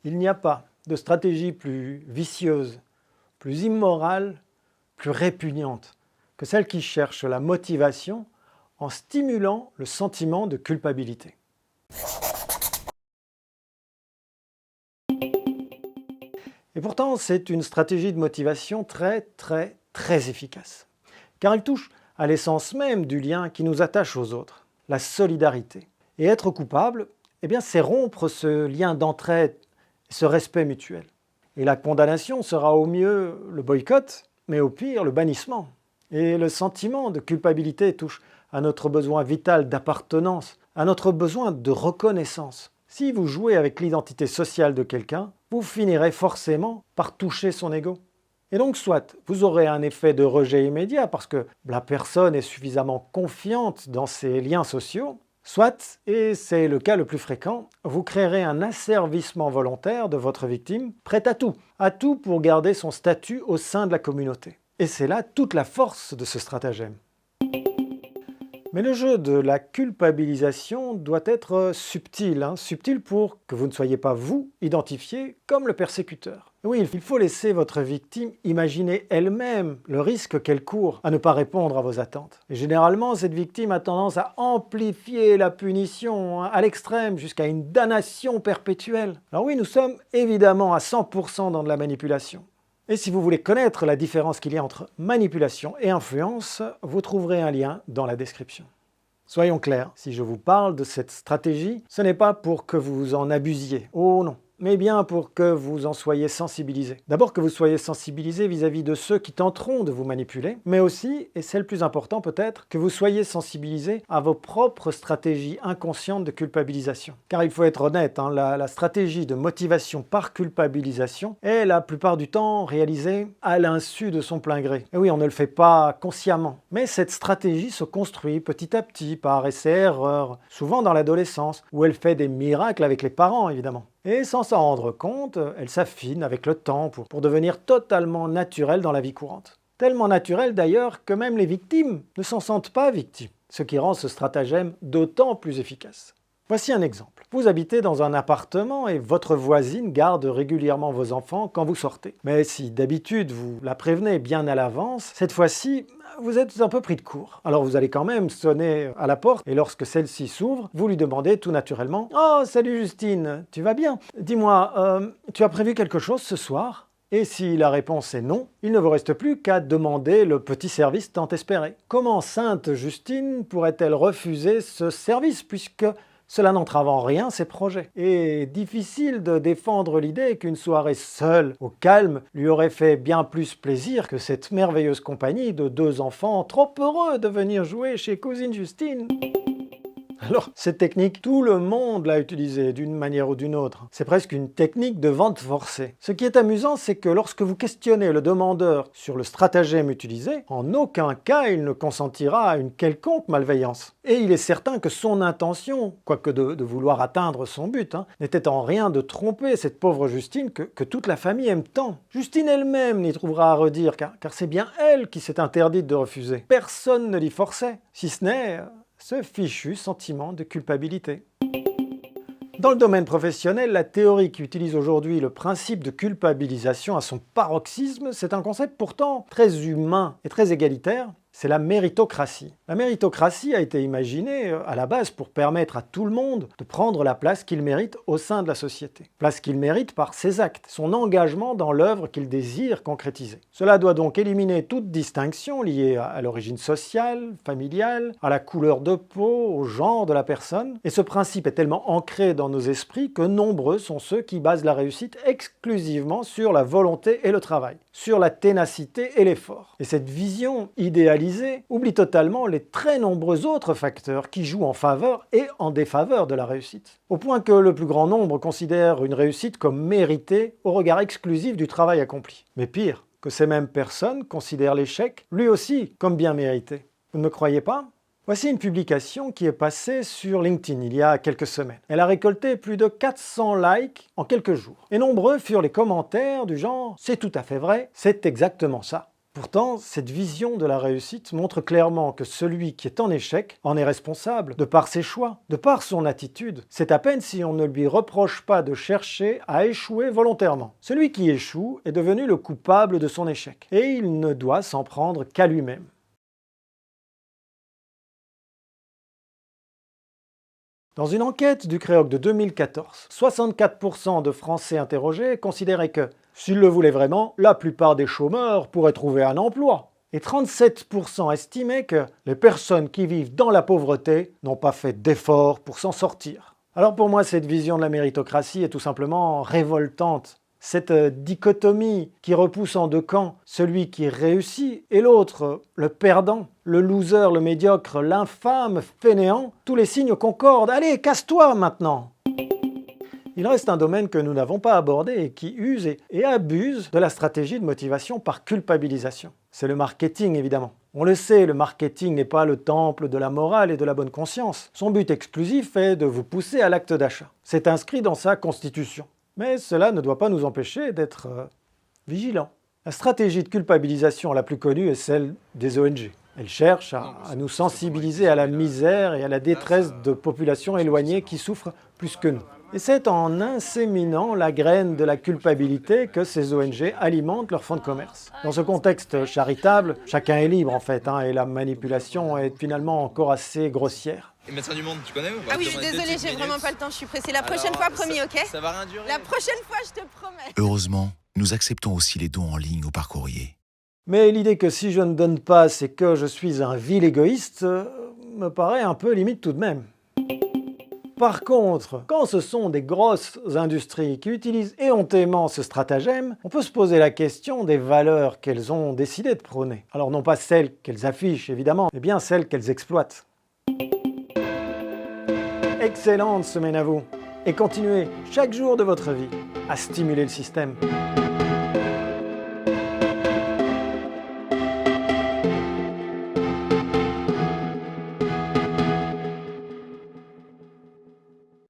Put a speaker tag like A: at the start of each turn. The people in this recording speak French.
A: Il n'y a pas de stratégie plus vicieuse, plus immorale, plus répugnante que celle qui cherche la motivation en stimulant le sentiment de culpabilité. Et pourtant, c'est une stratégie de motivation très efficace, car elle touche à l'essence même du lien qui nous attache aux autres, la solidarité. Et être coupable, eh bien, c'est rompre ce lien d'entraide, ce respect mutuel. Et la condamnation sera au mieux le boycott, mais au pire le bannissement. Et le sentiment de culpabilité touche à notre besoin vital d'appartenance, à notre besoin de reconnaissance. Si vous jouez avec l'identité sociale de quelqu'un, vous finirez forcément par toucher son ego. Et donc soit vous aurez un effet de rejet immédiat parce que la personne est suffisamment confiante dans ses liens sociaux, soit, et c'est le cas le plus fréquent, vous créerez un asservissement volontaire de votre victime, prête à tout pour garder son statut au sein de la communauté. Et c'est là toute la force de ce stratagème. Mais le jeu de la culpabilisation doit être subtil, subtil pour que vous ne soyez pas, vous, identifié comme le persécuteur. Oui, il faut laisser votre victime imaginer elle-même le risque qu'elle court à ne pas répondre à vos attentes. Et généralement, cette victime a tendance à amplifier la punition à l'extrême jusqu'à une damnation perpétuelle. Alors oui, nous sommes évidemment à 100% dans de la manipulation. Et si vous voulez connaître la différence qu'il y a entre manipulation et influence, vous trouverez un lien dans la description. Soyons clairs, si je vous parle de cette stratégie, ce n'est pas pour que vous en abusiez. Oh non, mais bien pour que vous en soyez sensibilisés. D'abord que vous soyez sensibilisés vis-à-vis de ceux qui tenteront de vous manipuler, mais aussi, et c'est le plus important peut-être, que vous soyez sensibilisés à vos propres stratégies inconscientes de culpabilisation. Car il faut être honnête, la stratégie de motivation par culpabilisation est la plupart du temps réalisée à l'insu de son plein gré. Et oui, on ne le fait pas consciemment, mais cette stratégie se construit petit à petit par essai-erreur, souvent dans l'adolescence, où elle fait des miracles avec les parents évidemment. Et sans s'en rendre compte, elle s'affine avec le temps pour devenir totalement naturelle dans la vie courante. Tellement naturelle d'ailleurs que même les victimes ne s'en sentent pas victimes, ce qui rend ce stratagème d'autant plus efficace. Voici un exemple. Vous habitez dans un appartement et votre voisine garde régulièrement vos enfants quand vous sortez. Mais si d'habitude vous la prévenez bien à l'avance, cette fois-ci, vous êtes un peu pris de court. Alors vous allez quand même sonner à la porte et lorsque celle-ci s'ouvre, vous lui demandez tout naturellement « Oh, salut Justine, tu vas bien? Dis-moi, tu as prévu quelque chose ce soir ?» Et si la réponse est non, il ne vous reste plus qu'à demander le petit service tant espéré. Comment sainte Justine pourrait-elle refuser ce service puisque cela n'entrave en rien ses projets? Et difficile de défendre l'idée qu'une soirée seule, au calme, lui aurait fait bien plus plaisir que cette merveilleuse compagnie de 2 enfants trop heureux de venir jouer chez cousine Justine. Alors, cette technique, tout le monde l'a utilisée d'une manière ou d'une autre. C'est presque une technique de vente forcée. Ce qui est amusant, c'est que lorsque vous questionnez le demandeur sur le stratagème utilisé, en aucun cas il ne consentira à une quelconque malveillance. Et il est certain que son intention, quoique de vouloir atteindre son but, n'était en rien de tromper cette pauvre Justine que toute la famille aime tant. Justine elle-même n'y trouvera à redire, car c'est bien elle qui s'est interdite de refuser. Personne ne l'y forçait, si ce n'est ce fichu sentiment de culpabilité. Dans le domaine professionnel, la théorie qui utilise aujourd'hui le principe de culpabilisation à son paroxysme, c'est un concept pourtant très humain et très égalitaire, c'est la méritocratie. La méritocratie a été imaginée à la base pour permettre à tout le monde de prendre la place qu'il mérite au sein de la société. Place qu'il mérite par ses actes, son engagement dans l'œuvre qu'il désire concrétiser. Cela doit donc éliminer toute distinction liée à l'origine sociale, familiale, à la couleur de peau, au genre de la personne. Et ce principe est tellement ancré dans nos esprits que nombreux sont ceux qui basent la réussite exclusivement sur la volonté et le travail, sur la ténacité et l'effort. Et cette vision idéalisée oublie totalement les très nombreux autres facteurs qui jouent en faveur et en défaveur de la réussite. Au point que le plus grand nombre considère une réussite comme méritée au regard exclusif du travail accompli. Mais pire, que ces mêmes personnes considèrent l'échec, lui aussi, comme bien mérité. Vous ne me croyez pas ? Voici une publication qui est passée sur LinkedIn il y a quelques semaines. Elle a récolté plus de 400 likes en quelques jours. Et nombreux furent les commentaires du genre « c'est tout à fait vrai, c'est exactement ça ». Pourtant, cette vision de la réussite montre clairement que celui qui est en échec en est responsable, de par ses choix, de par son attitude. C'est à peine si on ne lui reproche pas de chercher à échouer volontairement. Celui qui échoue est devenu le coupable de son échec, et il ne doit s'en prendre qu'à lui-même. Dans une enquête du Créoc de 2014, 64% de Français interrogés considéraient que, s'ils le voulaient vraiment, la plupart des chômeurs pourraient trouver un emploi. Et 37% estimaient que les personnes qui vivent dans la pauvreté n'ont pas fait d'efforts pour s'en sortir. Alors pour moi, cette vision de la méritocratie est tout simplement révoltante. Cette dichotomie qui repousse en deux camps celui qui réussit et l'autre, le perdant, le loser, le médiocre, l'infâme, fainéant, tous les signes concordent. Allez, casse-toi maintenant! Il reste un domaine que nous n'avons pas abordé et qui use et abuse de la stratégie de motivation par culpabilisation. C'est le marketing, évidemment. On le sait, le marketing n'est pas le temple de la morale et de la bonne conscience. Son but exclusif est de vous pousser à l'acte d'achat. C'est inscrit dans sa constitution. Mais cela ne doit pas nous empêcher d'être vigilants. La stratégie de culpabilisation la plus connue est celle des ONG. Elle cherche à nous sensibiliser à la misère et à la détresse de populations éloignées qui souffrent plus que nous. Et c'est en inséminant la graine de la culpabilité que ces ONG alimentent leur fonds de commerce. Dans ce contexte charitable, chacun est libre en fait, et la manipulation est finalement encore assez grossière.
B: Et Médecins du Monde, tu connais ou pas?
C: Ah oui, je suis désolée, j'ai vraiment pas le temps, je suis pressée. La prochaine fois, promis, ok?
B: Ça va rien durer.
C: La prochaine fois, je te promets.
D: Heureusement, nous acceptons aussi les dons en ligne ou par courrier.
A: Mais l'idée que si je ne donne pas, c'est que je suis un vil égoïste, me paraît un peu limite tout de même. Par contre, quand ce sont des grosses industries qui utilisent éhontément ce stratagème, on peut se poser la question des valeurs qu'elles ont décidé de prôner. Alors non pas celles qu'elles affichent évidemment, mais bien celles qu'elles exploitent. Excellente semaine à vous, et continuez chaque jour de votre vie à stimuler le système.